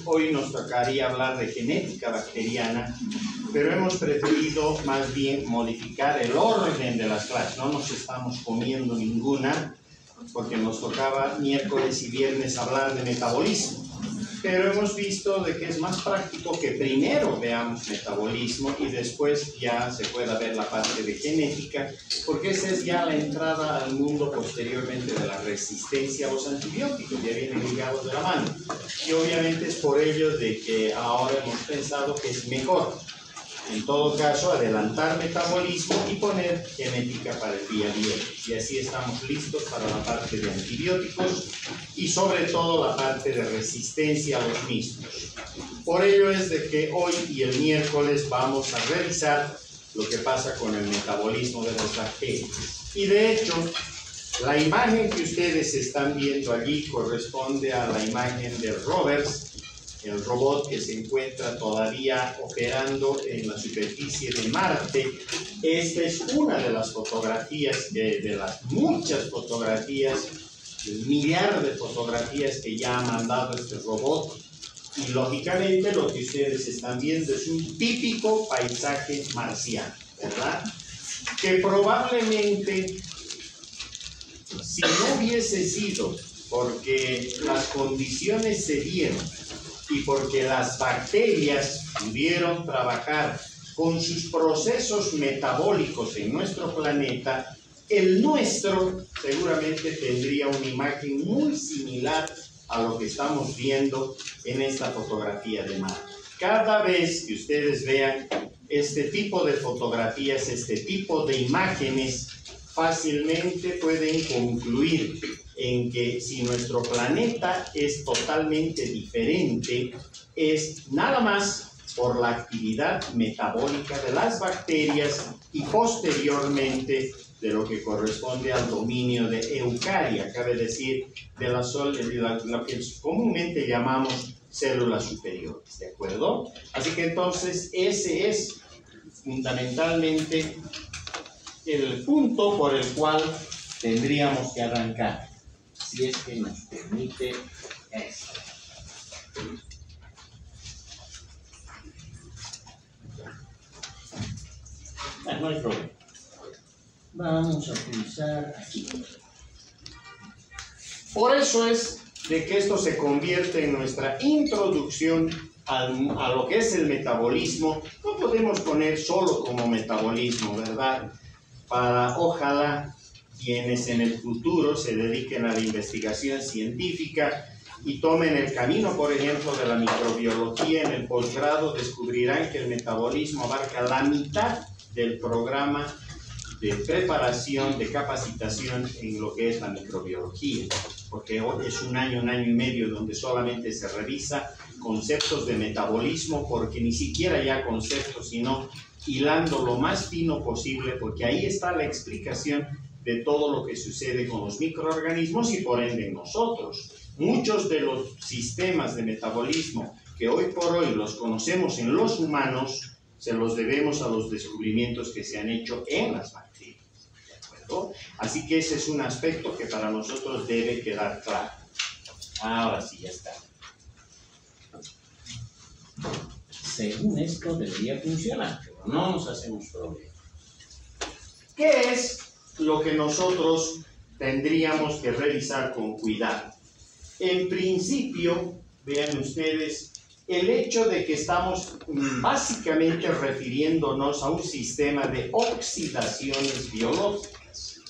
Hoy nos tocaría hablar de genética bacteriana, pero hemos preferido más bien modificar el orden de las clases. No nos estamos comiendo ninguna, porque nos tocaba miércoles y viernes hablar de metabolismo. Pero hemos visto de que es más práctico que primero veamos metabolismo y después ya se pueda ver la parte de genética, porque esa es ya la entrada al mundo posteriormente de la resistencia a los antibióticos, ya vienen ligados de la mano. Y obviamente es por ello de que ahora hemos pensado que es mejor, en todo caso, adelantar metabolismo y poner genética para el día viernes. Y así estamos listos para la parte de antibióticos y sobre todo la parte de resistencia a los mismos. Por ello es de que hoy y el miércoles vamos a revisar lo que pasa con el metabolismo de las bacterias. Y de hecho, la imagen que ustedes están viendo allí corresponde a la imagen de Rovers, el robot que se encuentra todavía operando en la superficie de Marte. Esta es una de las fotografías, de las muchas fotografías, el millar de fotografías que ya ha mandado este robot. Y lógicamente lo que ustedes están viendo es un típico paisaje marciano, ¿verdad? Que probablemente, si no hubiese sido porque las condiciones se dieron y porque las bacterias pudieron trabajar con sus procesos metabólicos en nuestro planeta, el nuestro seguramente tendría una imagen muy similar a lo que estamos viendo en esta fotografía de Marte. Cada vez que ustedes vean este tipo de fotografías, este tipo de imágenes, fácilmente pueden concluir en que si nuestro planeta es totalmente diferente, es nada más por la actividad metabólica de las bacterias y posteriormente de lo que corresponde al dominio de Eucaria, cabe decir, de lo que comúnmente llamamos células superiores, ¿de acuerdo? Así que entonces ese es fundamentalmente el punto por el cual tendríamos que arrancar, si es que nos permite esto. No hay problema. Vamos a utilizar aquí. Por eso es de que esto se convierte en nuestra introducción a lo que es el metabolismo. No podemos poner solo como metabolismo, ¿verdad? Para, ojalá, quienes en el futuro se dediquen a la investigación científica y tomen el camino, por ejemplo, de la microbiología en el posgrado, descubrirán que el metabolismo abarca la mitad del programa de preparación, de capacitación en lo que es la microbiología, porque hoy es un año y medio donde solamente se revisa conceptos de metabolismo, porque ni siquiera ya conceptos, sino hilando lo más fino posible, porque ahí está la explicación de todo lo que sucede con los microorganismos y por ende en nosotros. Muchos de los sistemas de metabolismo que hoy por hoy los conocemos en los humanos, se los debemos a los descubrimientos que se han hecho en las bacterias, ¿de acuerdo? Así que ese es un aspecto que para nosotros debe quedar claro. Ahora sí, ya está. Según esto debería funcionar, pero no nos hacemos problema. ¿Qué es lo que nosotros tendríamos que revisar con cuidado? En principio, vean ustedes, el hecho de que estamos básicamente refiriéndonos a un sistema de oxidaciones biológicas.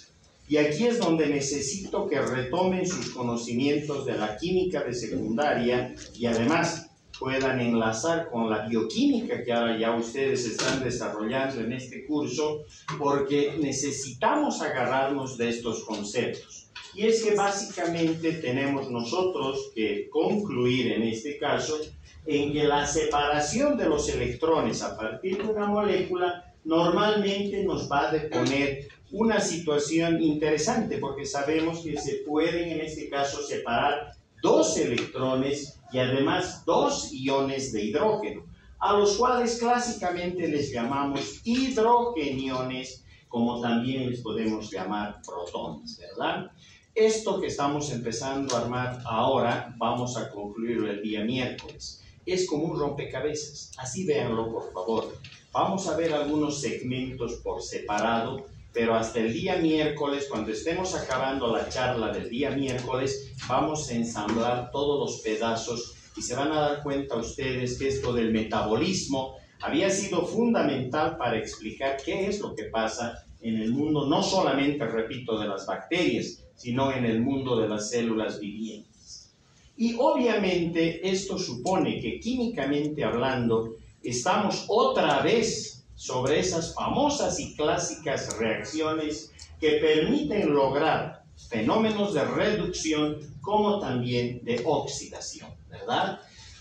Y aquí es donde necesito que retomen sus conocimientos de la química de secundaria y además puedan enlazar con la bioquímica que ahora ya ustedes están desarrollando en este curso, porque necesitamos agarrarnos de estos conceptos. Y es que básicamente tenemos nosotros que concluir en este caso en que la separación de los electrones a partir de una molécula normalmente nos va a deponer una situación interesante, porque sabemos que se pueden en este caso separar dos electrones y además dos iones de hidrógeno, a los cuales clásicamente les llamamos hidrogeniones, como también les podemos llamar protones, ¿verdad? Esto que estamos empezando a armar ahora, vamos a concluirlo el día miércoles. Es como un rompecabezas, así véanlo por favor. Vamos a ver algunos segmentos por separado, pero hasta el día miércoles, cuando estemos acabando la charla del día miércoles, vamos a ensamblar todos los pedazos y se van a dar cuenta ustedes que esto del metabolismo había sido fundamental para explicar qué es lo que pasa en el mundo, no solamente, repito, de las bacterias, sino en el mundo de las células vivientes. Y obviamente esto supone que químicamente hablando, estamos otra vez sobre esas famosas y clásicas reacciones que permiten lograr fenómenos de reducción como también de oxidación, ¿verdad?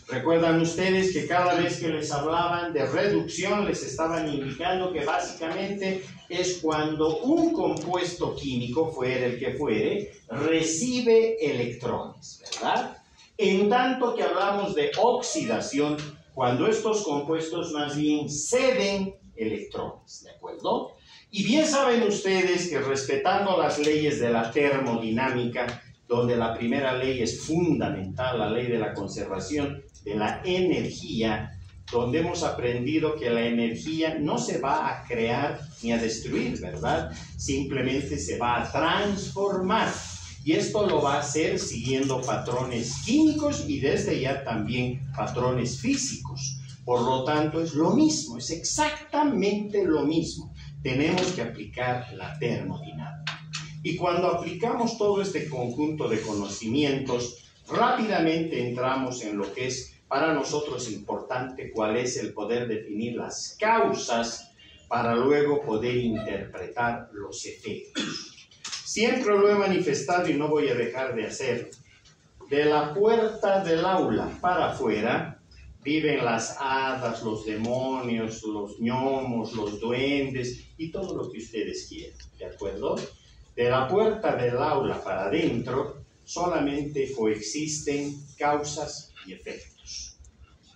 Recuerdan ustedes que cada vez que les hablaban de reducción les estaban indicando que básicamente es cuando un compuesto químico, fuera el que fuere, recibe electrones, ¿verdad? En tanto que hablamos de oxidación, cuando estos compuestos más bien ceden electrones, ¿de acuerdo? Y bien saben ustedes que respetando las leyes de la termodinámica, donde la primera ley es fundamental, la ley de la conservación de la energía, donde hemos aprendido que la energía no se va a crear ni a destruir, ¿verdad? Simplemente se va a transformar. Y esto lo va a hacer siguiendo patrones químicos y desde ya también patrones físicos. Por lo tanto, es lo mismo, es exactamente lo mismo. Tenemos que aplicar la termodinámica. Y cuando aplicamos todo este conjunto de conocimientos, rápidamente entramos en lo que es para nosotros importante, cuál es el poder definir las causas para luego poder interpretar los efectos. Siempre lo he manifestado y no voy a dejar de hacer. De la puerta del aula para afuera viven las hadas, los demonios, los gnomos, los duendes y todo lo que ustedes quieran, ¿de acuerdo? De la puerta del aula para adentro solamente coexisten causas y efectos,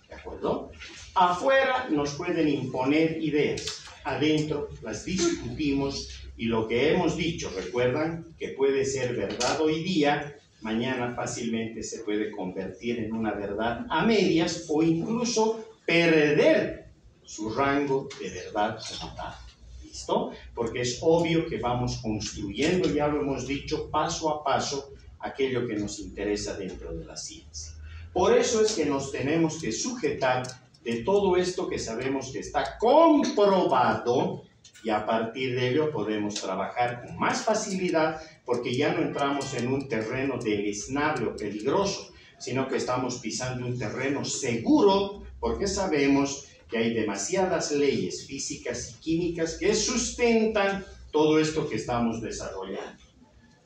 ¿de acuerdo? Afuera nos pueden imponer ideas, adentro las discutimos y lo que hemos dicho, recuerdan que puede ser verdad hoy día, mañana fácilmente se puede convertir en una verdad a medias o incluso perder su rango de verdad como tal. ¿Listo? Porque es obvio que vamos construyendo, ya lo hemos dicho, paso a paso, aquello que nos interesa dentro de la ciencia. Por eso es que nos tenemos que sujetar de todo esto que sabemos que está comprobado y a partir de ello podemos trabajar con más facilidad porque ya no entramos en un terreno deleznable o peligroso, sino que estamos pisando un terreno seguro porque sabemos que hay demasiadas leyes físicas y químicas que sustentan todo esto que estamos desarrollando.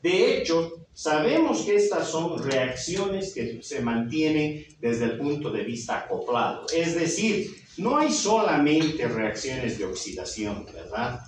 De hecho, sabemos que estas son reacciones que se mantienen desde el punto de vista acoplado. Es decir, no hay solamente reacciones de oxidación, ¿verdad?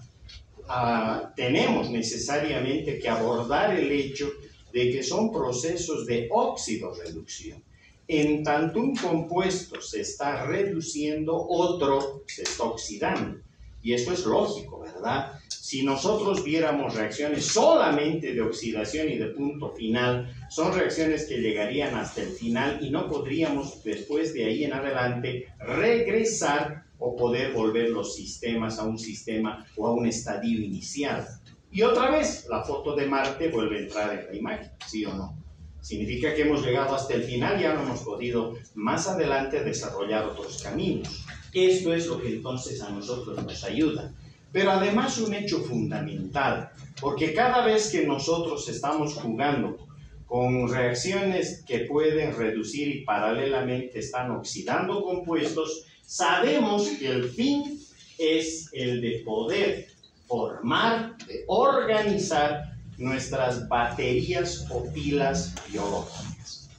Tenemos necesariamente que abordar el hecho de que son procesos de óxido-reducción. En tanto un compuesto se está reduciendo, otro se está oxidando. Y esto es lógico, ¿verdad? Si nosotros viéramos reacciones solamente de oxidación y de punto final, son reacciones que llegarían hasta el final y no podríamos después de ahí en adelante regresar o poder volver los sistemas a un sistema o a un estadio inicial. Y otra vez, la foto de Marte vuelve a entrar en la imagen, ¿sí o no? Significa que hemos llegado hasta el final y ya no hemos podido más adelante desarrollar otros caminos. Esto es lo que entonces a nosotros nos ayuda. Pero además un hecho fundamental, porque cada vez que nosotros estamos jugando con reacciones que pueden reducir y paralelamente están oxidando compuestos, sabemos que el fin es el de poder formar, de organizar nuestras baterías o pilas biológicas.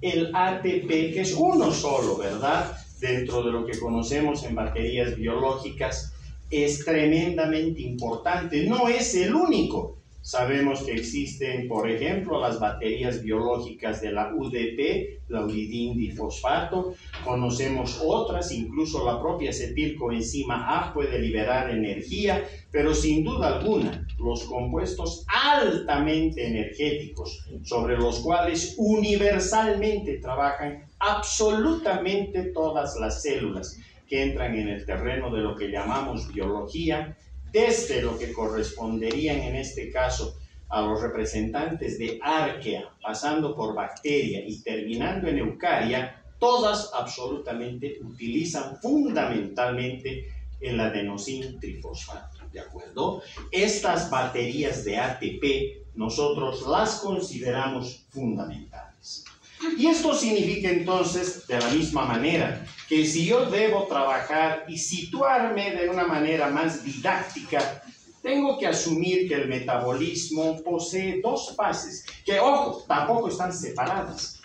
El ATP, que es uno solo, ¿verdad? Dentro de lo que conocemos en baterías biológicas, es tremendamente importante. No es el único, Sabemos que existen, por ejemplo, las baterías biológicas de la UDP, la uridindifosfato. Conocemos otras, incluso la propia acetilcoenzima A puede liberar energía, pero sin duda alguna, los compuestos altamente energéticos, sobre los cuales universalmente trabajan absolutamente todas las células que entran en el terreno de lo que llamamos biología, desde lo que corresponderían en este caso a los representantes de arquea, pasando por bacteria y terminando en eucaria, todas absolutamente utilizan fundamentalmente el adenosín trifosfato, ¿de acuerdo? Estas baterías de ATP nosotros las consideramos fundamentales. Y esto significa entonces, de la misma manera, que si yo debo trabajar y situarme de una manera más didáctica, tengo que asumir que el metabolismo posee dos fases, que, ojo, tampoco están separadas.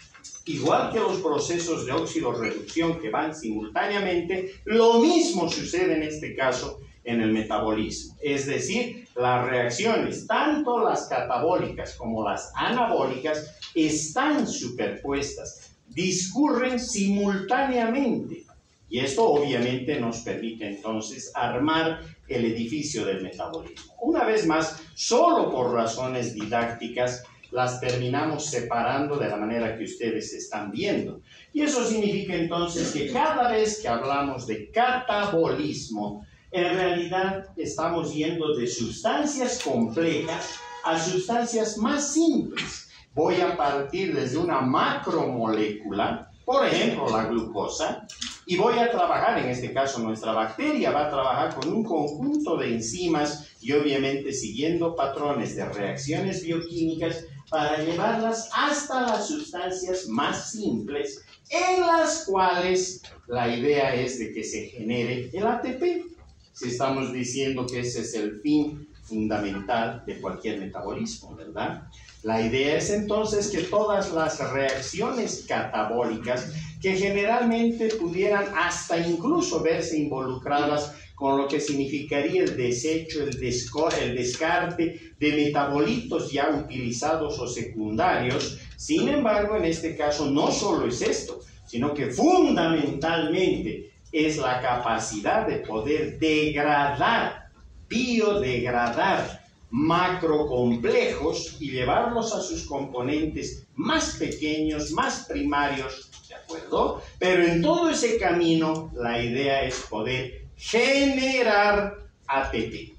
Igual que los procesos de óxido-reducción que van simultáneamente, lo mismo sucede en este caso en el metabolismo. Es decir, las reacciones, tanto las catabólicas como las anabólicas, están superpuestas, discurren simultáneamente. Y esto obviamente nos permite entonces armar el edificio del metabolismo. Una vez más, solo por razones didácticas, las terminamos separando de la manera que ustedes están viendo. Y eso significa entonces que cada vez que hablamos de catabolismo, en realidad estamos yendo de sustancias complejas a sustancias más simples. Voy a partir desde una macromolécula, por ejemplo la glucosa, y voy a trabajar, en este caso nuestra bacteria va a trabajar con un conjunto de enzimas y obviamente siguiendo patrones de reacciones bioquímicas para llevarlas hasta las sustancias más simples, en las cuales la idea es de que se genere el ATP. Si estamos diciendo que ese es el fin fundamental de cualquier metabolismo, ¿verdad? La idea es entonces que todas las reacciones catabólicas que generalmente pudieran hasta incluso verse involucradas con lo que significaría el desecho, el descarte de metabolitos ya utilizados o secundarios. Sin embargo, en este caso no solo es esto, sino que fundamentalmente es la capacidad de poder degradar, biodegradar macrocomplejos y llevarlos a sus componentes más pequeños, más primarios, ¿de acuerdo? Pero en todo ese camino la idea es poder generar ATP.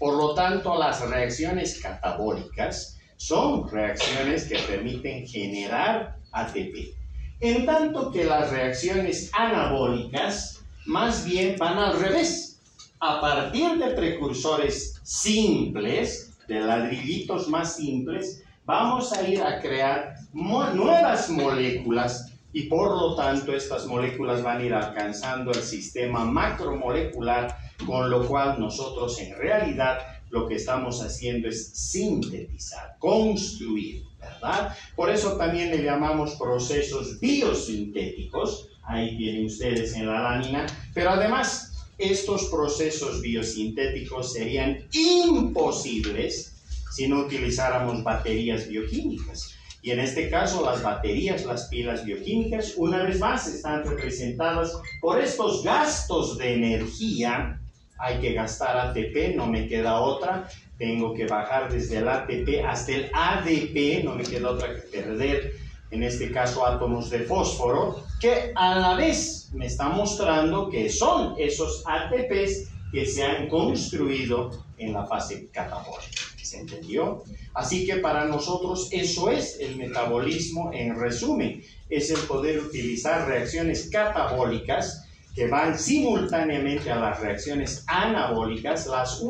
Por lo tanto, las reacciones catabólicas son reacciones que permiten generar ATP. En tanto que las reacciones anabólicas más bien van al revés. A partir de precursores simples, de ladrillitos más simples, vamos a ir a crear nuevas moléculas y por lo tanto estas moléculas van a ir alcanzando el sistema macromolecular, con lo cual nosotros en realidad lo que estamos haciendo es sintetizar, construir, ¿verdad? Por eso también le llamamos procesos biosintéticos, ahí tienen ustedes en la lámina, pero además estos procesos biosintéticos serían imposibles si no utilizáramos baterías bioquímicas. Y en este caso las baterías, las pilas bioquímicas, una vez más están representadas por estos gastos de energía. Hay que gastar ATP, no me queda otra. Tengo que bajar desde el ATP hasta el ADP, no me queda otra que perder, en este caso, átomos de fósforo, que a la vez me está mostrando que son esos ATPs que se han construido en la fase catabólica. ¿Se entendió? Así que para nosotros eso es el metabolismo en resumen. Es el poder utilizar reacciones catabólicas que van simultáneamente a las reacciones anabólicas. Las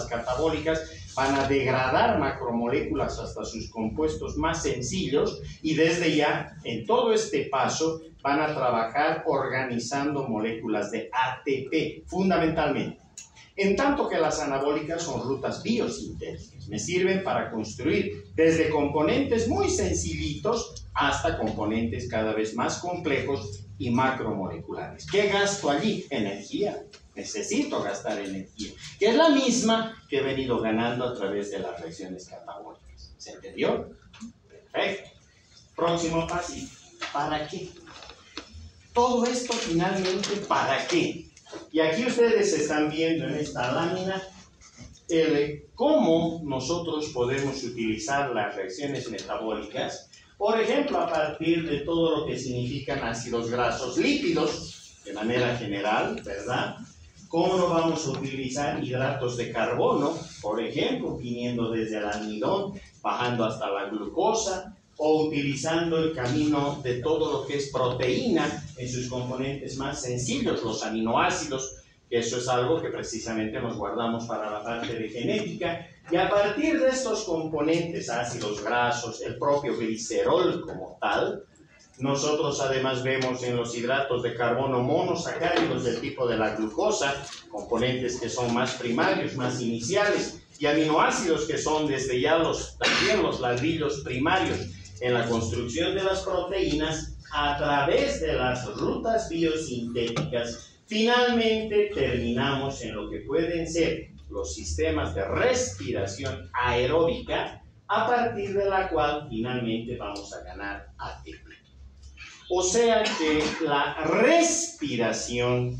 catabólicas, van a degradar macromoléculas hasta sus compuestos más sencillos y desde ya, en todo este paso, van a trabajar organizando moléculas de ATP, fundamentalmente. En tanto que las anabólicas son rutas biosintéticas, me sirven para construir desde componentes muy sencillitos hasta componentes cada vez más complejos y macromoleculares. ¿Qué gasto allí? Energía. necesito gastar energía, que es la misma que he venido ganando a través de las reacciones catabólicas. ¿Se entendió? Perfecto. Próximo paso. ¿Para qué? Todo esto finalmente, ¿para qué? Y aquí ustedes están viendo en esta lámina cómo nosotros podemos utilizar las reacciones metabólicas, por ejemplo, a partir de todo lo que significan ácidos grasos lípidos, de manera general, ¿verdad? ¿Cómo no vamos a utilizar hidratos de carbono, por ejemplo, viniendo desde el almidón, bajando hasta la glucosa, o utilizando el camino de todo lo que es proteína en sus componentes más sencillos, los aminoácidos, que eso es algo que precisamente nos guardamos para la parte de genética, y a partir de estos componentes, ácidos grasos, el propio glicerol como tal, nosotros además vemos en los hidratos de carbono monosacáridos del tipo de la glucosa, componentes que son más primarios, más iniciales, y aminoácidos que son desde ya también los ladrillos primarios en la construcción de las proteínas a través de las rutas biosintéticas. Finalmente terminamos en lo que pueden ser los sistemas de respiración aeróbica, a partir de la cual finalmente vamos a ganar ATP. O sea que la respiración,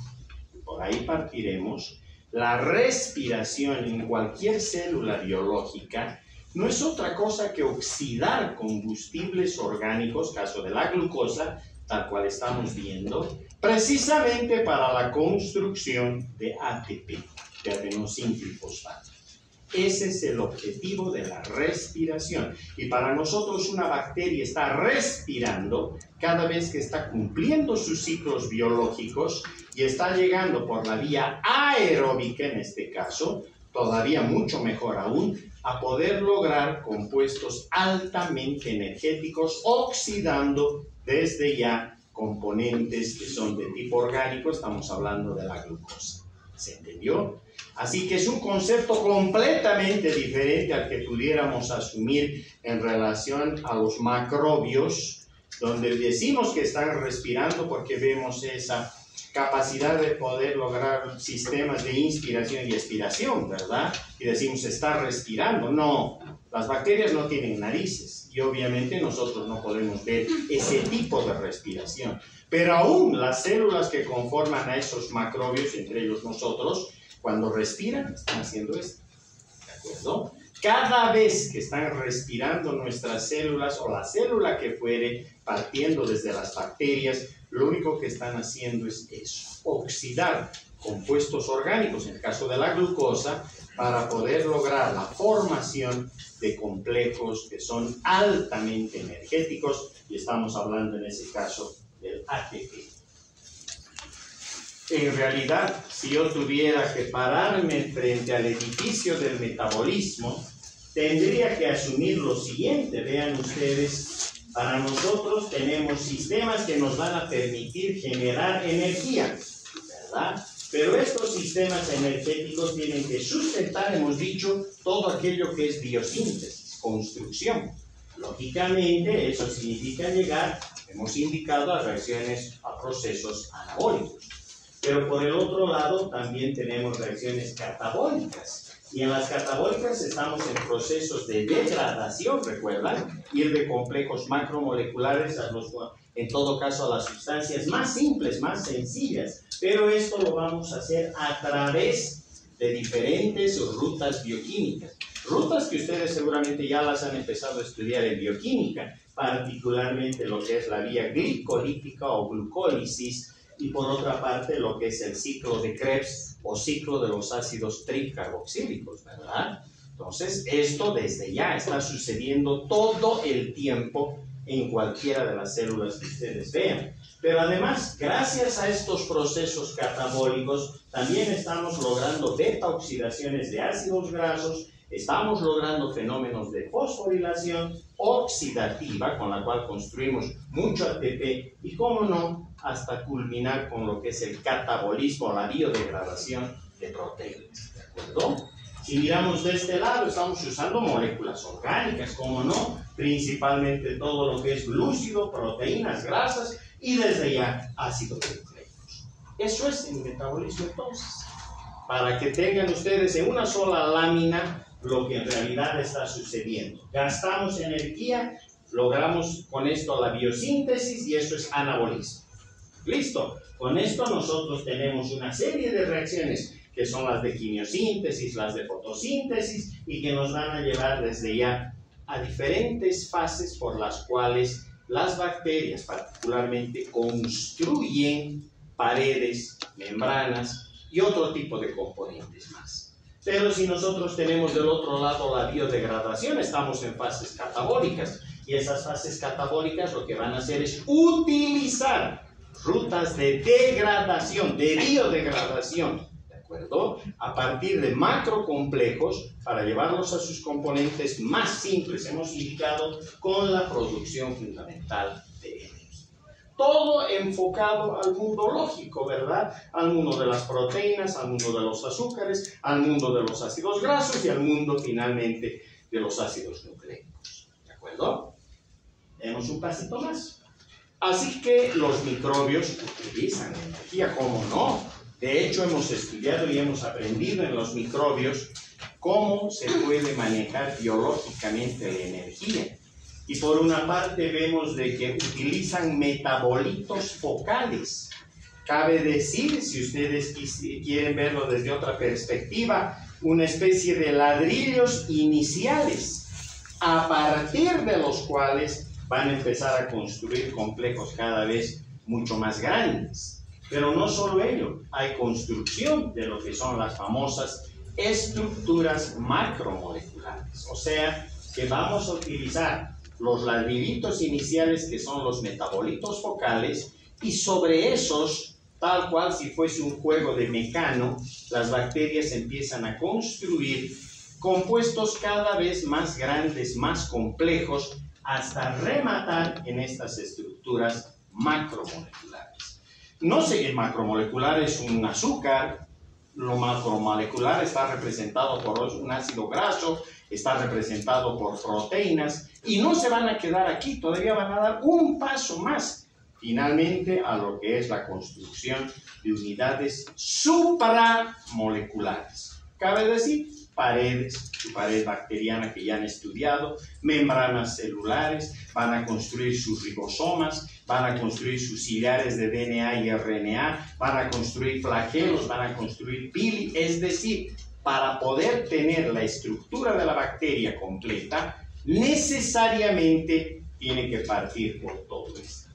por ahí partiremos, la respiración en cualquier célula biológica no es otra cosa que oxidar combustibles orgánicos, caso de la glucosa, tal cual estamos viendo, precisamente para la construcción de ATP, de adenosintrifosfato. Ese es el objetivo de la respiración. Y para nosotros una bacteria está respirando cada vez que está cumpliendo sus ciclos biológicos y está llegando por la vía aeróbica, en este caso, todavía mucho mejor aún, a poder lograr compuestos altamente energéticos, oxidando desde ya componentes que son de tipo orgánico, estamos hablando de la glucosa. ¿Se entendió? Así que es un concepto completamente diferente al que pudiéramos asumir en relación a los macrobios, donde decimos que están respirando porque vemos esa capacidad de poder lograr sistemas de inspiración y expiración, ¿verdad? Y decimos, está respirando. No, las bacterias no tienen narices y obviamente nosotros no podemos ver ese tipo de respiración. Pero aún las células que conforman a esos macrobios, entre ellos nosotros, cuando respiran, están haciendo esto, ¿de acuerdo? Cada vez que están respirando nuestras células o la célula que fuere, partiendo desde las bacterias, lo único que están haciendo es eso, oxidar compuestos orgánicos, en el caso de la glucosa, para poder lograr la formación de complejos que son altamente energéticos, y estamos hablando en ese caso del ATP. En realidad, si yo tuviera que pararme frente al edificio del metabolismo, tendría que asumir lo siguiente. Vean ustedes, para nosotros tenemos sistemas que nos van a permitir generar energía, ¿verdad? Pero estos sistemas energéticos tienen que sustentar, hemos dicho, todo aquello que es biosíntesis, construcción. Lógicamente, eso significa llegar, hemos indicado, a reacciones, a procesos anabólicos. Pero por el otro lado también tenemos reacciones catabólicas. Y en las catabólicas estamos en procesos de degradación, ¿recuerdan? Ir de complejos macromoleculares a los, en todo caso, a las sustancias más simples, más sencillas. Pero esto lo vamos a hacer a través de diferentes rutas bioquímicas. Rutas que ustedes seguramente ya las han empezado a estudiar en bioquímica, particularmente lo que es la vía glicolítica o glucólisis, y por otra parte lo que es el ciclo de Krebs o ciclo de los ácidos tricarboxílicos, ¿verdad? Entonces, esto desde ya está sucediendo todo el tiempo en cualquiera de las células que ustedes vean. Pero además, gracias a estos procesos catabólicos, también estamos logrando beta-oxidaciones de ácidos grasos, estamos logrando fenómenos de fosforilación oxidativa, con la cual construimos mucho ATP, y cómo no, hasta culminar con lo que es el catabolismo, la biodegradación de proteínas, ¿de acuerdo? Si miramos de este lado, estamos usando moléculas orgánicas, cómo no, principalmente todo lo que es glúcido, proteínas, grasas, y desde ya ácidos nucleicos. Eso es el metabolismo entonces. Para que tengan ustedes en una sola lámina lo que en realidad está sucediendo. Gastamos energía, logramos con esto la biosíntesis y eso es anabolismo. Listo. Con esto nosotros tenemos una serie de reacciones que son las de quimiosíntesis, las de fotosíntesis y que nos van a llevar desde ya a diferentes fases por las cuales las bacterias particularmente construyen paredes, membranas y otro tipo de componentes más. Pero si nosotros tenemos del otro lado la biodegradación, estamos en fases catabólicas y esas fases catabólicas lo que van a hacer es utilizar rutas de degradación, de biodegradación, ¿de acuerdo? A partir de macrocomplejos para llevarlos a sus componentes más simples, hemos indicado, con la producción fundamental de energía. Todo enfocado al mundo lógico, ¿verdad? Al mundo de las proteínas, al mundo de los azúcares, al mundo de los ácidos grasos y al mundo finalmente de los ácidos nucleicos, ¿de acuerdo? Demos un pasito más. Así que los microbios utilizan energía, ¿cómo no? De hecho, hemos estudiado y hemos aprendido en los microbios cómo se puede manejar biológicamente la energía. Y por una parte vemos de que utilizan metabolitos focales. Cabe decir, si ustedes quieren verlo desde otra perspectiva, una especie de ladrillos iniciales, a partir de los cuales van a empezar a construir complejos cada vez mucho más grandes. Pero no solo ello, hay construcción de lo que son las famosas estructuras macromoleculares. O sea, que vamos a utilizar los ladrillitos iniciales que son los metabolitos focales y sobre esos, tal cual si fuese un juego de Mecano, las bacterias empiezan a construir compuestos cada vez más grandes, más complejos, hasta rematar en estas estructuras macromoleculares. No sé, el macromolecular es un azúcar, lo macromolecular está representado por un ácido graso, está representado por proteínas, y no se van a quedar aquí, todavía van a dar un paso más, finalmente, a lo que es la construcción de unidades supramoleculares. Cabe decir, paredes, su pared bacteriana que ya han estudiado, membranas celulares, van a construir sus ribosomas, van a construir sus ciliares de DNA y RNA, van a construir flagelos, van a construir pili, es decir, para poder tener la estructura de la bacteria completa, necesariamente tiene que partir por todo esto.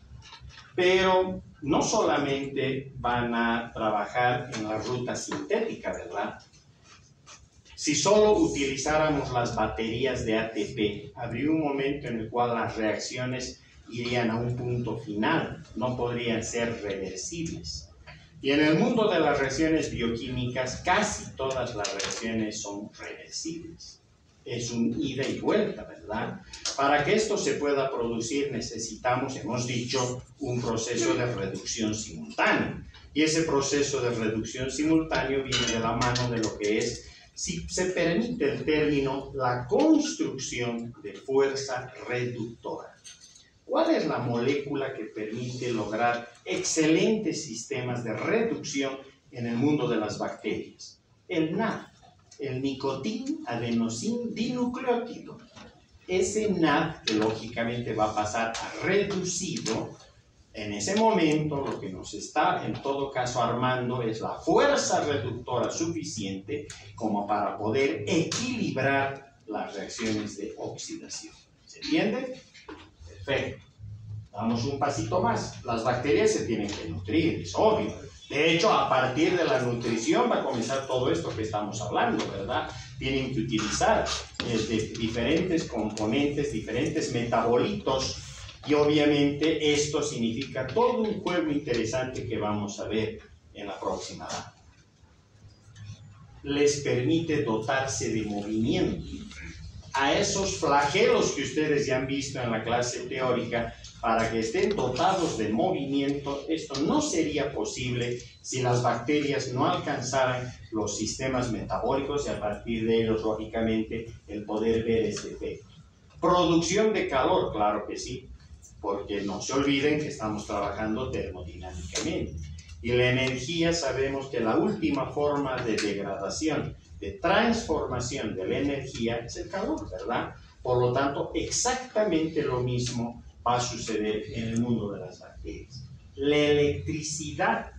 Pero no solamente van a trabajar en la ruta sintética, ¿verdad? Si solo utilizáramos las baterías de ATP, habría un momento en el cual las reacciones irían a un punto final, no podrían ser reversibles. Y en el mundo de las reacciones bioquímicas, casi todas las reacciones son reversibles. Es un ida y vuelta, ¿verdad? Para que esto se pueda producir necesitamos, hemos dicho, un proceso de reducción simultáneo. Y ese proceso de reducción simultáneo viene de la mano de lo que es, si se permite el término, la construcción de fuerza reductora. ¿Cuál es la molécula que permite lograr excelentes sistemas de reducción en el mundo de las bacterias? El NAD, el nicotin-adenosin-dinucleótido. Ese NAD, que lógicamente va a pasar a reducido, en ese momento lo que nos está en todo caso armando es la fuerza reductora suficiente como para poder equilibrar las reacciones de oxidación. ¿Se entiende? Perfecto. Damos un pasito más. Las bacterias se tienen que nutrir, es obvio. De hecho, a partir de la nutrición va a comenzar todo esto que estamos hablando, ¿verdad? Tienen que utilizar diferentes componentes, diferentes metabolitos. Y obviamente esto significa todo un juego interesante que vamos a ver en la próxima lámina. Les permite dotarse de movimiento. A esos flagelos que ustedes ya han visto en la clase teórica, para que estén dotados de movimiento, esto no sería posible si las bacterias no alcanzaran los sistemas metabólicos y a partir de ellos, lógicamente, el poder ver este efecto. Producción de calor, claro que sí, porque no se olviden que estamos trabajando termodinámicamente. Y la energía, sabemos que la última forma de degradación, de transformación de la energía es el calor, ¿verdad? Por lo tanto, exactamente lo mismo va a suceder en el mundo de las bacterias. La electricidad,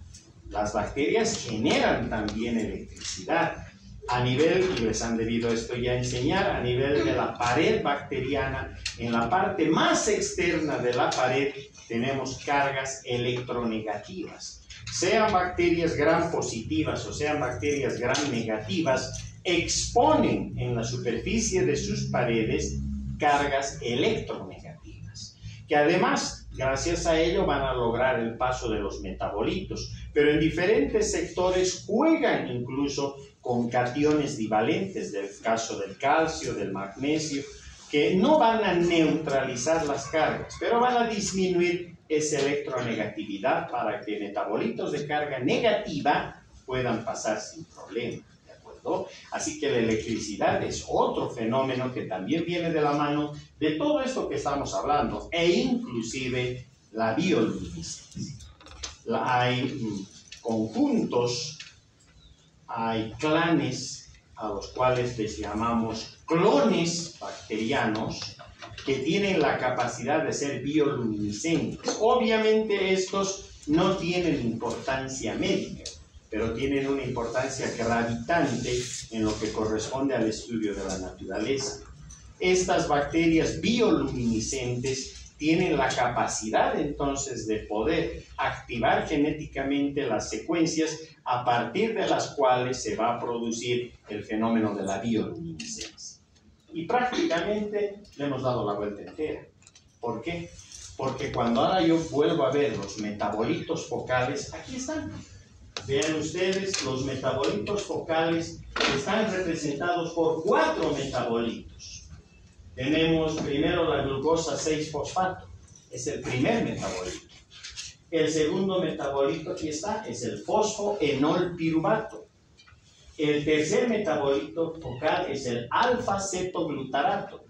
las bacterias generan también electricidad. A nivel, y les han debido esto ya enseñar, a nivel de la pared bacteriana, en la parte más externa de la pared tenemos cargas electronegativas. Sean bacterias gram positivas o sean bacterias gram negativas, exponen en la superficie de sus paredes cargas electronegativas, que además, gracias a ello, van a lograr el paso de los metabolitos, pero en diferentes sectores juegan incluso con cationes divalentes, del caso del calcio, del magnesio, que no van a neutralizar las cargas, pero van a disminuir esa electronegatividad para que metabolitos de carga negativa puedan pasar sin problema, ¿de acuerdo? Así que la electricidad es otro fenómeno que también viene de la mano de todo esto que estamos hablando, e inclusive la bioluminiscencia. Hay conjuntos, hay clanes a los cuales les llamamos clones bacterianos que tienen la capacidad de ser bioluminiscentes. Obviamente estos no tienen importancia médica, pero tienen una importancia gravitante en lo que corresponde al estudio de la naturaleza. Estas bacterias bioluminiscentes tienen la capacidad entonces de poder activar genéticamente las secuencias a partir de las cuales se va a producir el fenómeno de la bioluminiscencia. Y prácticamente le hemos dado la vuelta entera. ¿Por qué? Porque cuando ahora yo vuelvo a ver los metabolitos focales, aquí están. Vean ustedes, los metabolitos focales están representados por 4 metabolitos. Tenemos primero la glucosa 6-fosfato, es el primer metabolito. El segundo metabolito, aquí está, es el fosfoenolpiruvato. El tercer metabolito focal es el alfa-cetoglutarato.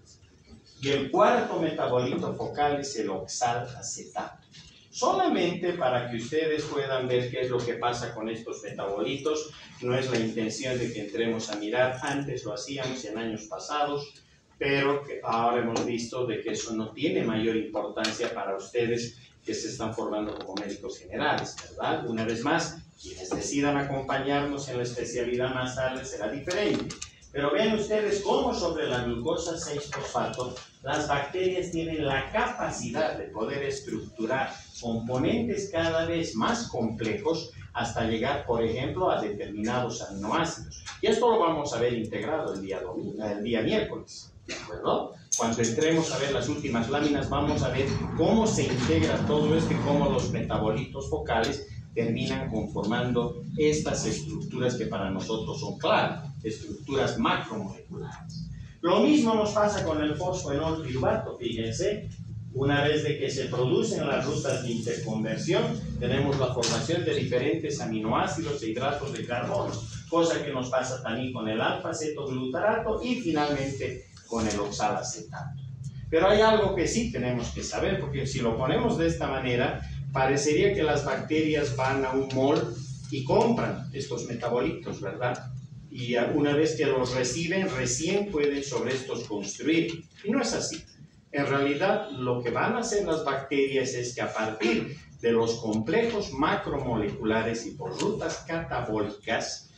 Y el cuarto metabolito focal es el oxalacetato. Solamente para que ustedes puedan ver qué es lo que pasa con estos metabolitos. No es la intención de que entremos a mirar, antes lo hacíamos en años pasados, pero que ahora hemos visto de que eso no tiene mayor importancia para ustedes que se están formando como médicos generales, ¿verdad? Una vez más, quienes decidan acompañarnos en la especialidad más tarde será diferente. Pero vean ustedes cómo sobre la glucosa 6-fosfato las bacterias tienen la capacidad de poder estructurar componentes cada vez más complejos hasta llegar, por ejemplo, a determinados aminoácidos. Y esto lo vamos a ver integrado el día miércoles. ¿De acuerdo? Cuando entremos a ver las últimas láminas, vamos a ver cómo se integra todo esto y cómo los metabolitos focales terminan conformando estas estructuras que para nosotros son claras, estructuras macromoleculares. Lo mismo nos pasa con el fosfoenolpiruvato, fíjense. Una vez de que se producen las rutas de interconversión, tenemos la formación de diferentes aminoácidos e hidratos de carbono, cosa que nos pasa también con el alfa-cetoglutarato y finalmente con el oxalacetato. Pero hay algo que sí tenemos que saber, porque si lo ponemos de esta manera, parecería que las bacterias van a un mall y compran estos metabolitos, ¿verdad? Y una vez que los reciben, recién pueden sobre estos construir. Y no es así. En realidad, lo que van a hacer las bacterias es que a partir de los complejos macromoleculares y por rutas catabólicas,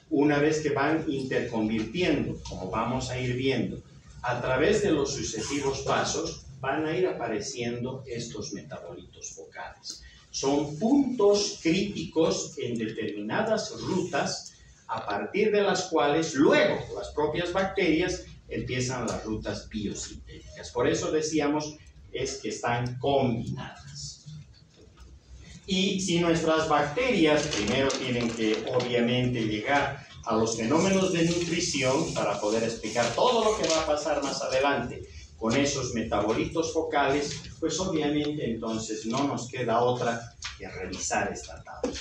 una vez que van interconvirtiendo, como vamos a ir viendo, a través de los sucesivos pasos, van a ir apareciendo estos metabolitos focales. Son puntos críticos en determinadas rutas, a partir de las cuales luego las propias bacterias empiezan las rutas biosintéticas. Por eso decíamos es que están combinadas. Y si nuestras bacterias primero tienen que obviamente llegar a los fenómenos de nutrición para poder explicar todo lo que va a pasar más adelante con esos metabolitos focales, pues obviamente entonces no nos queda otra que revisar esta tabla.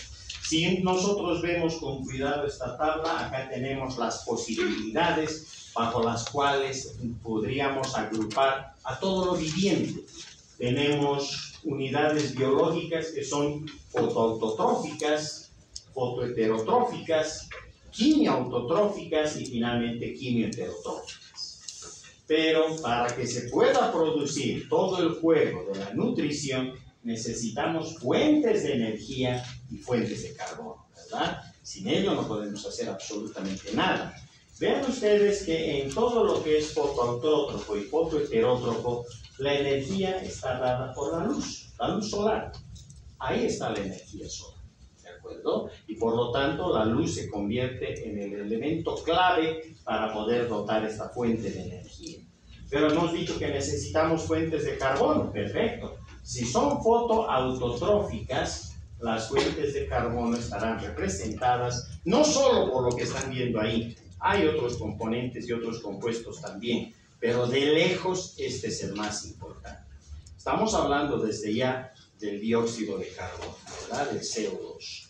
Si nosotros vemos con cuidado esta tabla, acá tenemos las posibilidades bajo las cuales podríamos agrupar a todo lo viviente. tenemos unidades biológicas que son fotoautotróficas, fotoheterotróficas, quimioautotróficas y finalmente quimioheterotróficas. Pero para que se pueda producir todo el juego de la nutrición, necesitamos fuentes de energía y fuentes de carbono, ¿verdad? Sin ello no podemos hacer absolutamente nada. Vean ustedes que en todo lo que es fotoautótrofo y fotoheterótrofo, la energía está dada por la luz solar. Ahí está la energía solar, ¿de acuerdo? Y por lo tanto la luz se convierte en el elemento clave para poder dotar esta fuente de energía. Pero hemos dicho que necesitamos fuentes de carbono, perfecto. Si son fotoautotróficas, las fuentes de carbono estarán representadas no solo por lo que están viendo ahí, hay otros componentes y otros compuestos también, pero de lejos este es el más importante. Estamos hablando desde ya del dióxido de carbono, ¿verdad? Del CO2.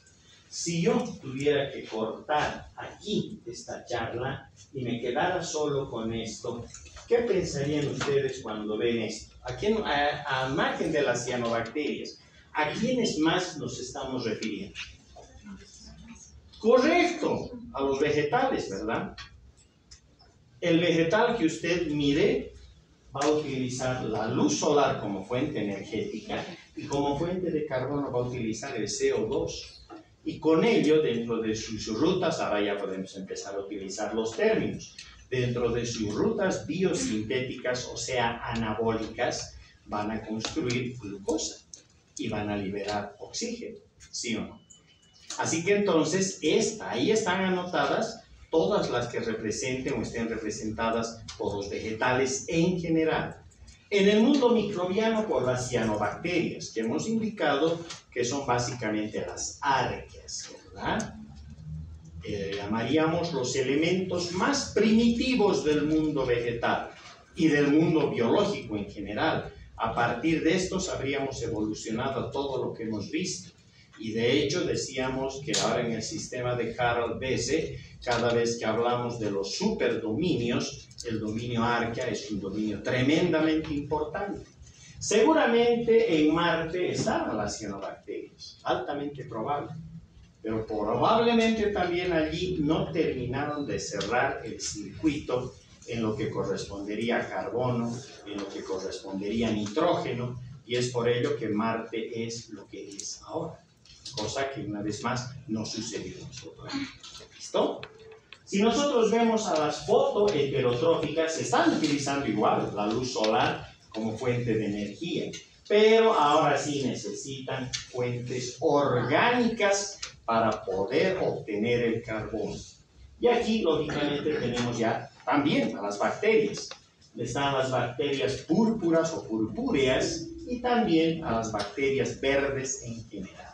Si yo tuviera que cortar aquí esta charla y me quedara solo con esto, ¿qué pensarían ustedes cuando ven esto? A margen de las cianobacterias, ¿a quiénes más nos estamos refiriendo? Correcto, a los vegetales, ¿verdad? El vegetal que usted mire va a utilizar la luz solar como fuente energética y como fuente de carbono va a utilizar el CO2. Y con ello, dentro de sus rutas, ahora ya podemos empezar a utilizar los términos, dentro de sus rutas biosintéticas, o sea, anabólicas, van a construir glucosa y van a liberar oxígeno, ¿sí o no? Así que entonces, ahí están anotadas todas las que representen o estén representadas por los vegetales en general. En el mundo microbiano, por las cianobacterias, que hemos indicado que son básicamente las arqueas, ¿verdad? Llamaríamos los elementos más primitivos del mundo vegetal y del mundo biológico en general. A partir de estos habríamos evolucionado todo lo que hemos visto. Y de hecho decíamos que ahora en el sistema de Harald Besse, cada vez que hablamos de los superdominios, el dominio arquea es un dominio tremendamente importante. Seguramente en Marte estaban las cianobacterias, altamente probable, pero probablemente también allí no terminaron de cerrar el circuito en lo que correspondería a carbono, en lo que correspondería a nitrógeno, y es por ello que Marte es lo que es ahora. Cosa que una vez más no sucedió en nuestro planeta. ¿Listo? Si nosotros vemos a las fotoheterotróficas, se están utilizando igual la luz solar como fuente de energía, pero ahora sí necesitan fuentes orgánicas para poder obtener el carbono. Y aquí, lógicamente, tenemos ya también a las bacterias. Están las bacterias púrpuras o purpúreas y también a las bacterias verdes en general.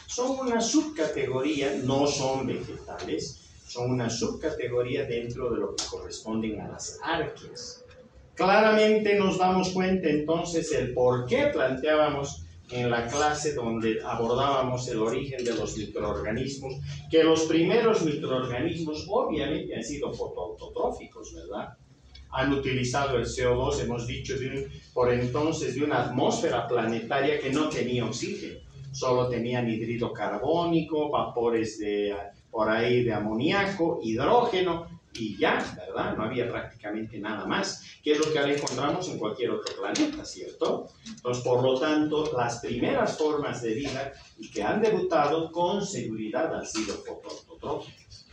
Son una subcategoría, no son vegetales, son una subcategoría dentro de lo que corresponden a las arqueas. Claramente nos damos cuenta entonces el por qué planteábamos en la clase donde abordábamos el origen de los microorganismos, que los primeros microorganismos obviamente han sido fotoautotróficos, ¿verdad? Han utilizado el CO2, hemos dicho, por entonces de una atmósfera planetaria que no tenía oxígeno. Solo tenía anhídrido carbónico, vapores por ahí de amoníaco, hidrógeno y ya, ¿verdad? No había prácticamente nada más, que es lo que ahora encontramos en cualquier otro planeta, ¿cierto? Entonces, por lo tanto, las primeras formas de vida y que han debutado con seguridad han sido fotoautotróficas.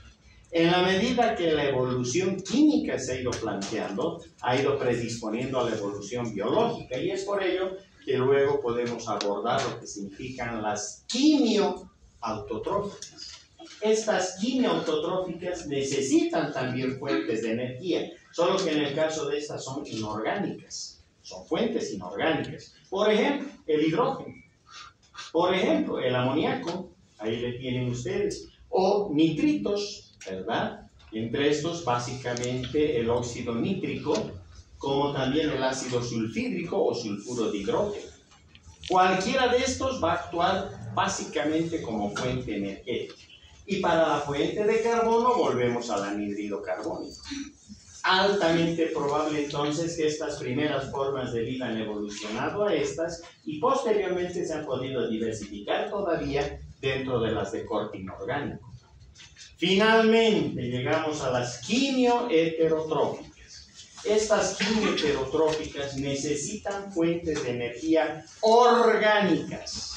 En la medida que la evolución química se ha ido planteando, ha ido predisponiendo a la evolución biológica y es por ello que luego podemos abordar lo que significan las quimioautotróficas. Estas quimioautotróficas necesitan también fuentes de energía, solo que en el caso de estas son inorgánicas, son fuentes inorgánicas. Por ejemplo, el hidrógeno, por ejemplo, el amoníaco, ahí le tienen ustedes, o nitritos, ¿verdad? Entre estos, básicamente, el óxido nítrico, como también el ácido sulfídrico o sulfuro de hidrógeno. Cualquiera de estos va a actuar básicamente como fuente energética. Y para la fuente de carbono volvemos al anhídrido carbónico. altamente probable entonces que estas primeras formas de vida han evolucionado a estas y posteriormente se han podido diversificar todavía dentro de las de corte inorgánico. Finalmente llegamos a las quimioheterotróficas. Estas quimioheterotróficas necesitan fuentes de energía orgánicas.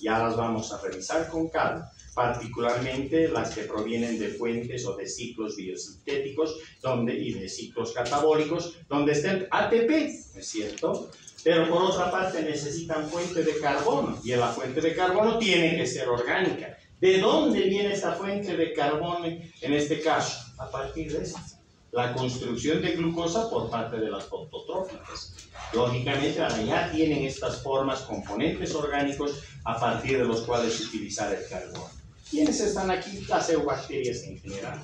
Ya las vamos a revisar con calma, particularmente las que provienen de fuentes o de ciclos biosintéticos y de ciclos catabólicos, donde está el ATP, ¿no es cierto? Pero por otra parte necesitan fuente de carbono, y la fuente de carbono tiene que ser orgánica. ¿De dónde viene esta fuente de carbono en este caso? A partir de esta. La construcción de glucosa por parte de las fototróficas. Lógicamente, ahora ya tienen estas formas, componentes orgánicos, a partir de los cuales utilizar el carbono. ¿Quiénes están aquí? Las eubacterias en general.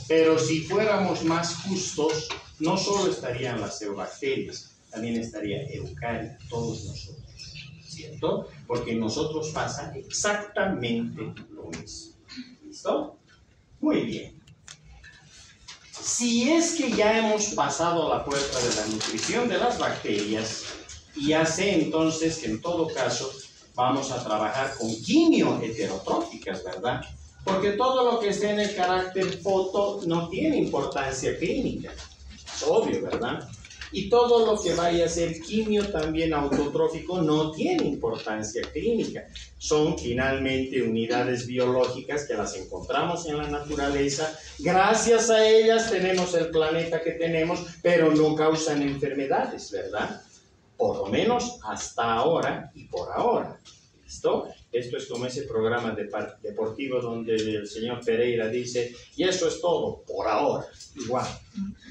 Pero si fuéramos más justos, no solo estarían las eubacterias, también estaría eucaria, todos nosotros, ¿cierto? Porque en nosotros pasa exactamente lo mismo. ¿Listo? Muy bien. Si es que ya hemos pasado la puerta de la nutrición de las bacterias, y ya sé entonces que en todo caso vamos a trabajar con quimioheterotróficas, ¿verdad? Porque todo lo que esté en el carácter foto no tiene importancia clínica, es obvio, ¿verdad? Y todo lo que vaya a ser quimio también autotrófico no tiene importancia clínica. Son finalmente unidades biológicas que las encontramos en la naturaleza. Gracias a ellas tenemos el planeta que tenemos, pero no causan enfermedades, ¿verdad? Por lo menos hasta ahora y por ahora. ¿Listo? Esto es como ese programa deportivo donde el señor Pereira dice, y eso es todo, por ahora. Igual,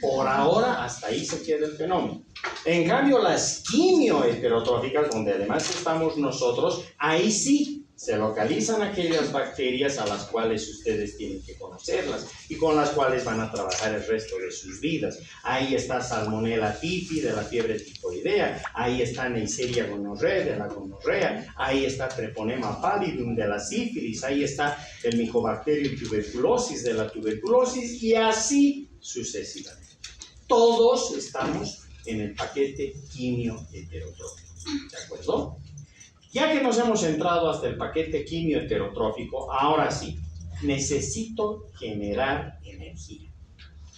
por ahora hasta ahí se queda el fenómeno. En cambio, las quimioheterotróficas, donde además estamos nosotros, ahí sí se localizan aquellas bacterias a las cuales ustedes tienen que conocerlas y con las cuales van a trabajar el resto de sus vidas. Ahí está Salmonella typhi de la fiebre tifoidea, ahí está Neisseria gonorrhoeae de la gonorrea, ahí está Treponema pallidum de la sífilis, ahí está el Mycobacterium tuberculosis de la tuberculosis y así sucesivamente. Todos estamos en el paquete quimioheterotrófico. ¿De acuerdo? Ya que nos hemos entrado hasta el paquete quimioheterotrófico, ahora sí, necesito generar energía.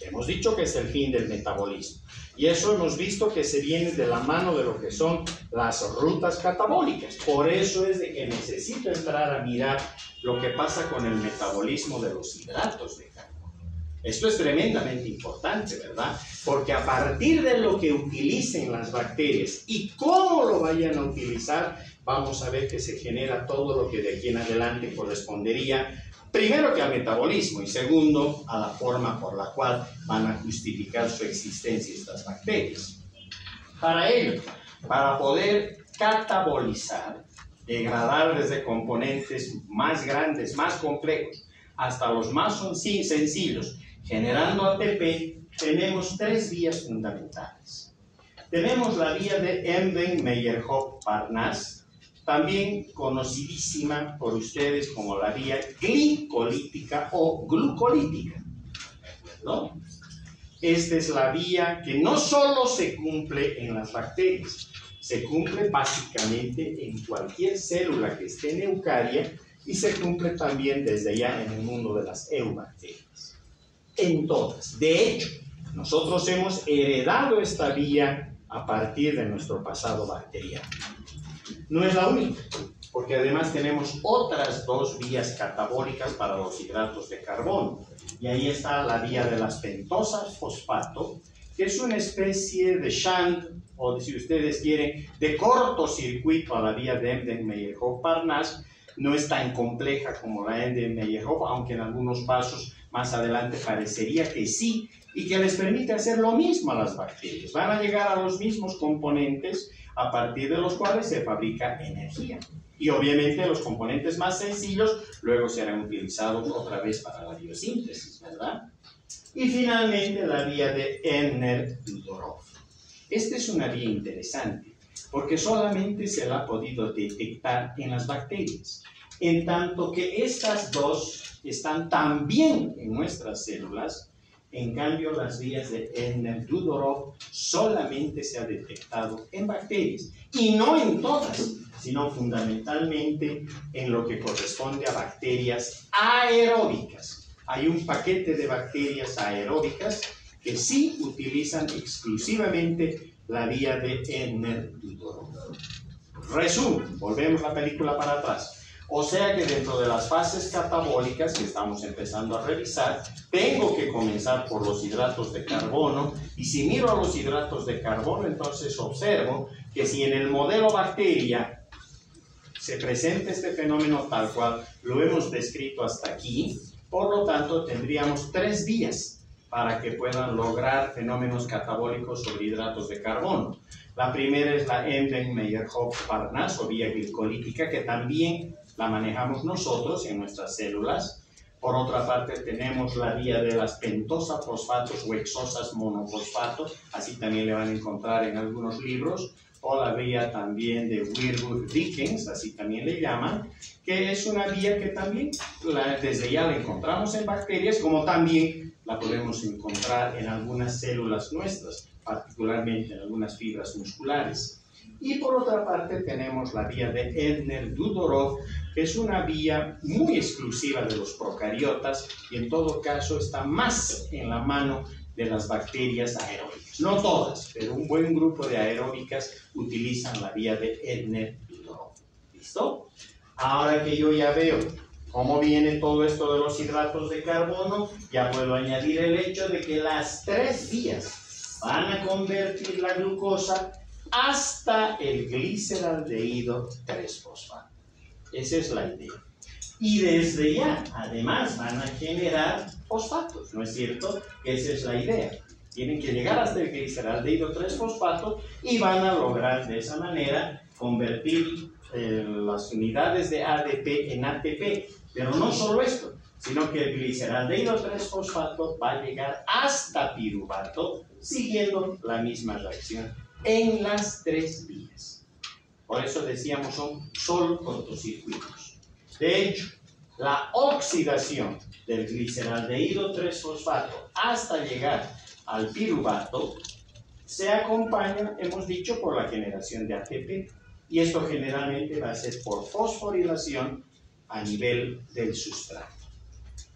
Hemos dicho que es el fin del metabolismo. Y eso hemos visto que se viene de la mano de lo que son las rutas catabólicas. Por eso es de que necesito entrar a mirar lo que pasa con el metabolismo de los hidratos de carbono. Esto es tremendamente importante, ¿verdad? Porque a partir de lo que utilicen las bacterias y cómo lo vayan a utilizar, vamos a ver que se genera todo lo que de aquí en adelante correspondería, primero que al metabolismo y segundo a la forma por la cual van a justificar su existencia estas bacterias. Para ello, para poder catabolizar, degradar desde componentes más grandes, más complejos, hasta los más sencillos, generando ATP, tenemos tres vías fundamentales. Tenemos la vía de Embden-Meyerhof-Parnasse, también conocidísima por ustedes como la vía glicolítica o glucolítica, ¿no? Esta es la vía que no solo se cumple en las bacterias, se cumple básicamente en cualquier célula que esté en eucaria y se cumple también desde ya en el mundo de las eubacterias. En todas. De hecho, nosotros hemos heredado esta vía a partir de nuestro pasado bacteriano. No es la única, porque además tenemos otras dos vías catabólicas para los hidratos de carbono. Y ahí está la vía de las pentosas fosfato, que es una especie de shunt, o si ustedes quieren, de cortocircuito a la vía de Embden-Meyerhof-Parnasse. No es tan compleja como la Embden-Meyerhof, aunque en algunos pasos más adelante parecería que sí, y que les permite hacer lo mismo a las bacterias. Van a llegar a los mismos componentes a partir de los cuales se fabrica energía. Y obviamente los componentes más sencillos luego serán utilizados otra vez para la biosíntesis, ¿verdad? Y finalmente la vía de Ebner-Dudorov. Esta es una vía interesante, porque solamente se la ha podido detectar en las bacterias, en tanto que estas dos están también en nuestras células, En cambio, las vías de Erdner-Dudorov solamente se ha detectado en bacterias, y no en todas, sino fundamentalmente en lo que corresponde a bacterias aeróbicas. Hay un paquete de bacterias aeróbicas que sí utilizan exclusivamente la vía de Erdner-Dudorov. Resumen, volvemos la película para atrás. O sea que dentro de las fases catabólicas que estamos empezando a revisar, tengo que comenzar por los hidratos de carbono, y si miro a los hidratos de carbono, entonces observo que si en el modelo bacteria se presenta este fenómeno tal cual lo hemos descrito hasta aquí, por lo tanto tendríamos 3 vías para que puedan lograr fenómenos catabólicos sobre hidratos de carbono. La primera es la Embden-Meyerhof-Parnas o vía glicolítica, que también la manejamos nosotros en nuestras células. Por otra parte tenemos la vía de las pentosa-fosfatos o hexosas monofosfatos, así también le van a encontrar en algunos libros, o la vía también de Wirburg-Dickens, así también le llaman, que es una vía que también desde ya la encontramos en bacterias, como también la podemos encontrar en algunas células nuestras, particularmente en algunas fibras musculares. Y por otra parte tenemos la vía de Erdner-Dudorov, que es una vía muy exclusiva de los procariotas y en todo caso está más en la mano de las bacterias aeróbicas. No todas, pero un buen grupo de aeróbicas utilizan la vía de Erdner-Dudorov. ¿Listo? Ahora que yo ya veo cómo viene todo esto de los hidratos de carbono, ya puedo añadir el hecho de que las 3 vías van a convertir la glucosa hasta el gliceraldehído 3-fosfato. Esa es la idea. Y desde ya, además, van a generar fosfatos, ¿no es cierto? Esa es la idea. Tienen que llegar hasta el gliceraldehído 3-fosfato y van a lograr de esa manera convertir las unidades de ADP en ATP. Pero no solo esto, sino que el gliceraldehído 3-fosfato va a llegar hasta piruvato siguiendo la misma reacción en las 3 vías. Por eso decíamos son solo cortocircuitos. De hecho, la oxidación del gliceraldehído 3-fosfato hasta llegar al piruvato se acompaña, hemos dicho, por la generación de ATP. Y esto generalmente va a ser por fosforilación a nivel del sustrato.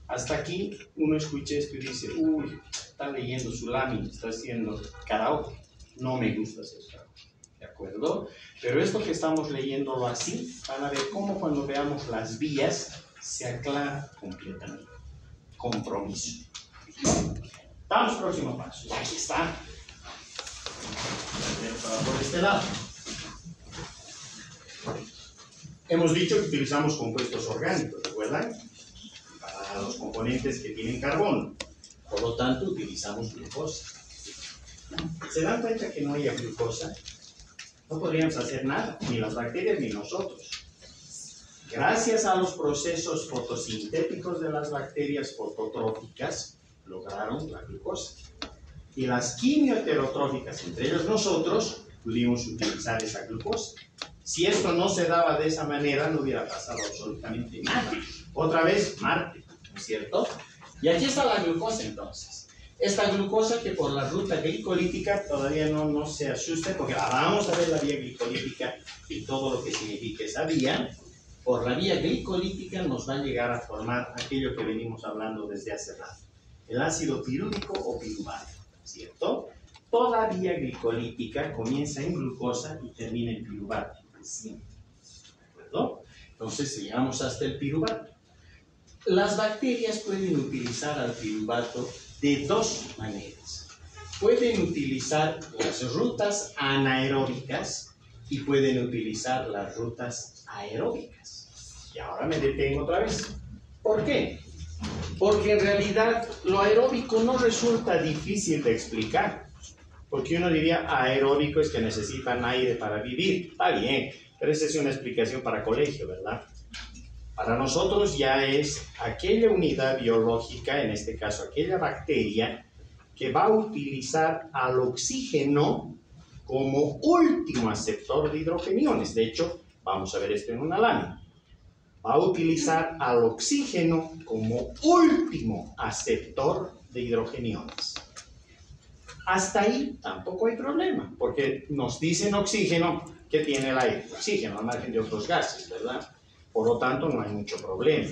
Hasta aquí uno escucha esto y dice, uy, está leyendo su lámina, está haciendo karaoke. No me gusta hacer karaoke, ¿de acuerdo? Pero esto que estamos leyéndolo así, van a ver cómo cuando veamos las vías se aclara completamente. Compromiso. Vamos al próximo paso. Y aquí está. Por este lado. Hemos dicho que utilizamos compuestos orgánicos, ¿recuerdan? Para los componentes que tienen carbono. Por lo tanto, utilizamos glucosa. ¿Se dan cuenta que no haya glucosa? No podríamos hacer nada, ni las bacterias ni nosotros. Gracias a los procesos fotosintéticos de las bacterias fototróficas, lograron la glucosa. Y las quimioheterotróficas, entre ellos nosotros, pudimos utilizar esa glucosa. Si esto no se daba de esa manera, no hubiera pasado absolutamente nada. Otra vez, Marte, ¿no es cierto? Y aquí está la glucosa entonces. Esta glucosa que por la ruta glicolítica todavía no se asuste, porque vamos a ver la vía glicolítica y todo lo que significa esa vía. Por la vía glicolítica nos va a llegar a formar aquello que venimos hablando desde hace rato. El ácido pirúvico o piruvato, ¿cierto? Toda vía glicolítica comienza en glucosa y termina en piruvato. ¿De acuerdo? Entonces llegamos hasta el piruvato. Las bacterias pueden utilizar al piruvato de 2 maneras. Pueden utilizar las rutas anaeróbicas y pueden utilizar las rutas aeróbicas. Y ahora me detengo otra vez. ¿Por qué? Porque en realidad lo aeróbico no resulta difícil de explicar. Porque uno diría aeróbico es que necesitan aire para vivir. Está bien, pero esa es una explicación para colegio, ¿verdad? Para nosotros ya es aquella unidad biológica, en este caso aquella bacteria, que va a utilizar al oxígeno como último aceptor de hidrogeniones. De hecho, vamos a ver esto en una lámina. va a utilizar al oxígeno como último aceptor de hidrogeniones. Hasta ahí tampoco hay problema, porque nos dicen oxígeno que tiene el aire, oxígeno al margen de otros gases, ¿verdad? Por lo tanto, no hay mucho problema.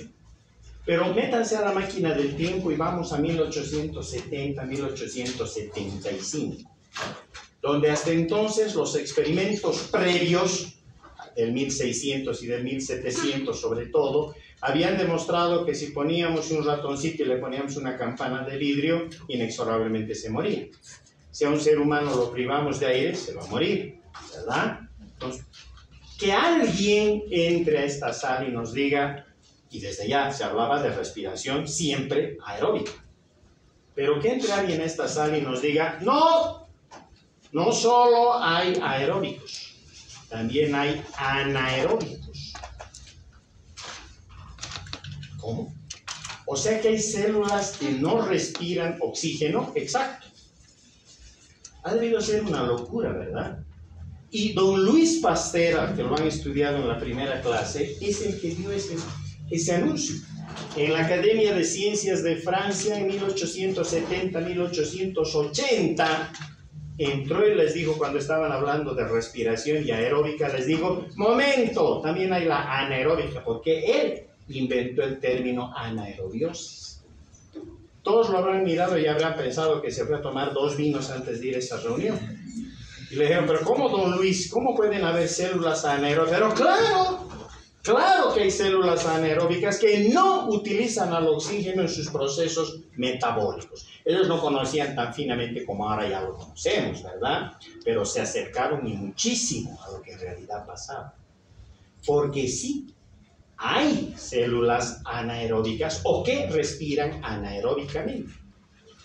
Pero métanse a la máquina del tiempo y vamos a 1870, 1875, donde hasta entonces los experimentos previos, del 1600 y del 1700 sobre todo, habían demostrado que si poníamos un ratoncito y le poníamos una campana de vidrio, inexorablemente se moría. Si a un ser humano lo privamos de aire, se va a morir, ¿verdad? Entonces, que alguien entre a esta sala y nos diga, y desde ya se hablaba de respiración siempre aeróbica, pero que entre alguien a esta sala y nos diga, no, no solo hay aeróbicos, también hay anaeróbicos. ¿Cómo? O sea que hay células que no respiran oxígeno, exacto. Ha debido ser una locura, ¿verdad? Y don Luis Pasteur, que lo han estudiado en la primera clase, es el que dio ese anuncio. En la Academia de Ciencias de Francia, en 1870-1880, entró y les dijo, cuando estaban hablando de respiración y aeróbica, les dijo, momento, también hay la anaeróbica, porque él inventó el término anaerobiosis. Todos lo habrán mirado y habrán pensado que se fue a tomar 2 vinos antes de ir a esa reunión. Y le dijeron, pero ¿cómo, don Luis? ¿Cómo pueden haber células anaeróbicas? Pero claro que hay células anaeróbicas que no utilizan al oxígeno en sus procesos metabólicos. Ellos no conocían tan finamente como ahora ya lo conocemos, ¿verdad? Pero se acercaron y muchísimo a lo que en realidad pasaba. Porque sí, hay células anaeróbicas o que respiran anaeróbicamente,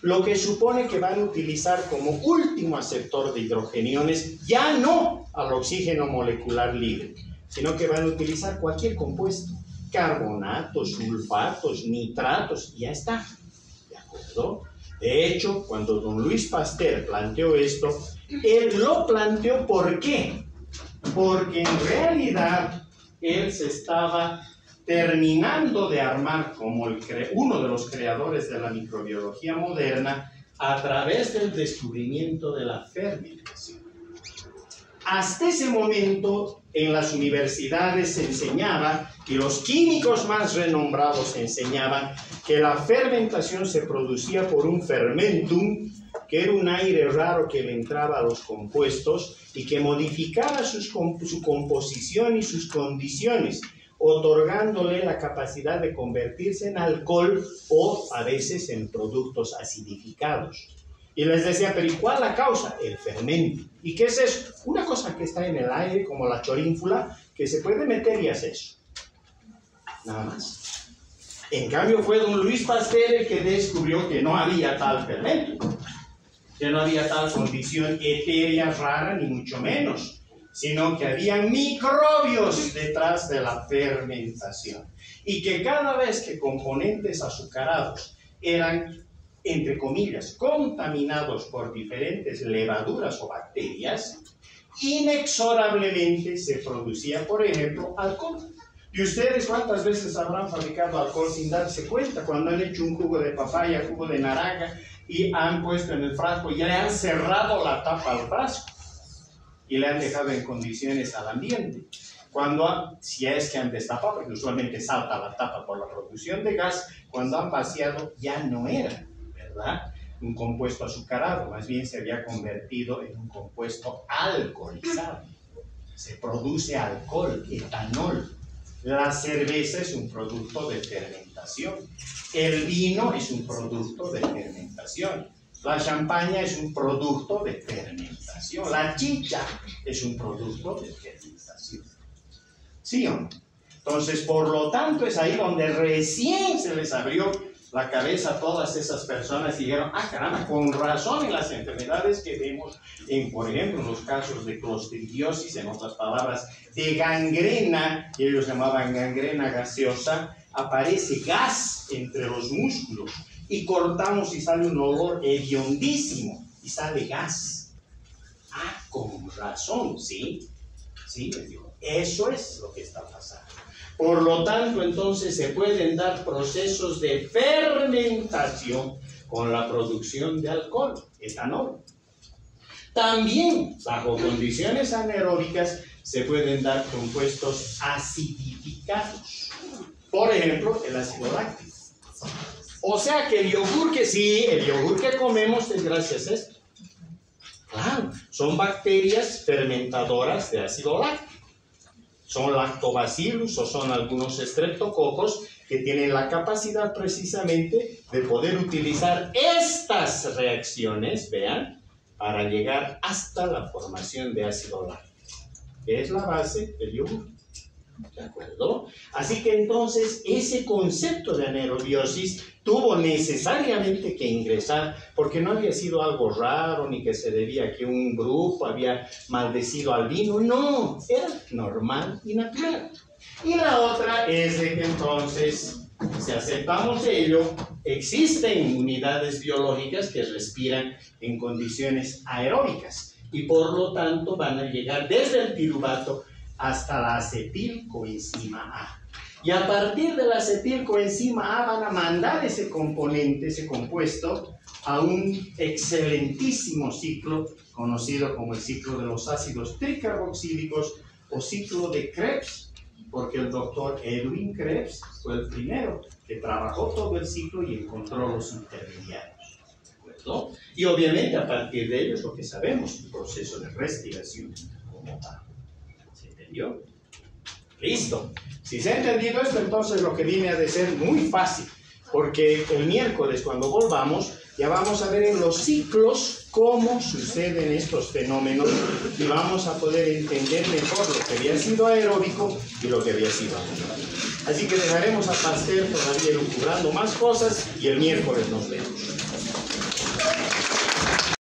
lo que supone que van a utilizar como último aceptor de hidrogeniones ya no al oxígeno molecular libre, sino que van a utilizar cualquier compuesto, carbonatos, sulfatos, nitratos, y ya está, ¿de acuerdo? De hecho, cuando don Luis Pasteur planteó esto, él lo planteó, ¿por qué? Porque en realidad él se estaba terminando de armar como uno de los creadores de la microbiología moderna a través del descubrimiento de la fermentación. Hasta ese momento, en las universidades se enseñaba, y los químicos más renombrados enseñaban, que la fermentación se producía por un fermentum, que era un aire raro que le entraba a los compuestos y que modificaba su composición y sus condiciones, otorgándole la capacidad de convertirse en alcohol o a veces en productos acidificados. Y les decía, pero ¿y cuál la causa? El fermento. ¿Y qué es eso? Una cosa que está en el aire, como la chorínfula, que se puede meter y hace eso. Nada más. En cambio fue don Luis Pasteur el que descubrió que no había tal fermento, que no había tal condición etérea rara, ni mucho menos, sino que había microbios detrás de la fermentación. Y que cada vez que componentes azucarados eran, entre comillas, contaminados por diferentes levaduras o bacterias, inexorablemente se producía, por ejemplo, alcohol. ¿Y ustedes cuántas veces habrán fabricado alcohol sin darse cuenta? Cuando han hecho un jugo de papaya, jugo de naranja, y han puesto en el frasco y le han cerrado la tapa al frasco y le han dejado en condiciones al ambiente. Cuando, si es que han destapado, porque usualmente salta la tapa por la producción de gas, cuando han vaciado ya no era, ¿verdad?, un compuesto azucarado, más bien se había convertido en un compuesto alcoholizado. Se produce alcohol, etanol. La cerveza es un producto de fermentación. El vino es un producto de fermentación. La champaña es un producto de fermentación. La chicha es un producto de fermentación. ¿Sí o no? Entonces, por lo tanto, es ahí donde recién se les abrió la cabeza a todas esas personas y dijeron, ah, caramba, con razón en las enfermedades que vemos, por ejemplo, en los casos de clostridiosis, en otras palabras, de gangrena, que ellos llamaban gangrena gaseosa, aparece gas entre los músculos y cortamos y sale un olor hediondísimo y sale gas. Ah, con razón, ¿sí? Sí, les digo, eso es lo que está pasando. Por lo tanto, entonces se pueden dar procesos de fermentación con la producción de alcohol, etanol. También, bajo condiciones anaeróbicas, se pueden dar compuestos acidificados. Por ejemplo, el ácido láctico. O sea que el yogur que comemos es gracias a esto. Claro, son bacterias fermentadoras de ácido láctico. Son lactobacillus o son algunos estreptococos que tienen la capacidad precisamente de poder utilizar estas reacciones, vean, para llegar hasta la formación de ácido láctico, que es la base del yogur. ¿De acuerdo? Así que entonces ese concepto de anaerobiosis tuvo necesariamente que ingresar, porque no había sido algo raro, ni que se debía a que un brujo había maldecido al vino, no, era normal y natural. Y la otra es de que entonces, si aceptamos ello, existen unidades biológicas que respiran en condiciones aeróbicas y por lo tanto van a llegar desde el piruvato hasta la acetilcoenzima A. Y a partir de la acetilcoenzima A van a mandar ese componente, ese compuesto, a un excelentísimo ciclo conocido como el ciclo de los ácidos tricarboxílicos o ciclo de Krebs, porque el doctor Edwin Krebs fue el primero que trabajó todo el ciclo y encontró los intermediarios. ¿De acuerdo? Y obviamente a partir de ello es lo que sabemos, el proceso de respiración como tal. ¿Se entendió? Listo. Si se ha entendido esto, entonces lo que viene a de ser muy fácil, porque el miércoles cuando volvamos ya vamos a ver en los ciclos cómo suceden estos fenómenos y vamos a poder entender mejor lo que había sido aeróbico y lo que había sido anaeróbico. Así que dejaremos a Pasteur todavía elucubrando más cosas y el miércoles nos vemos.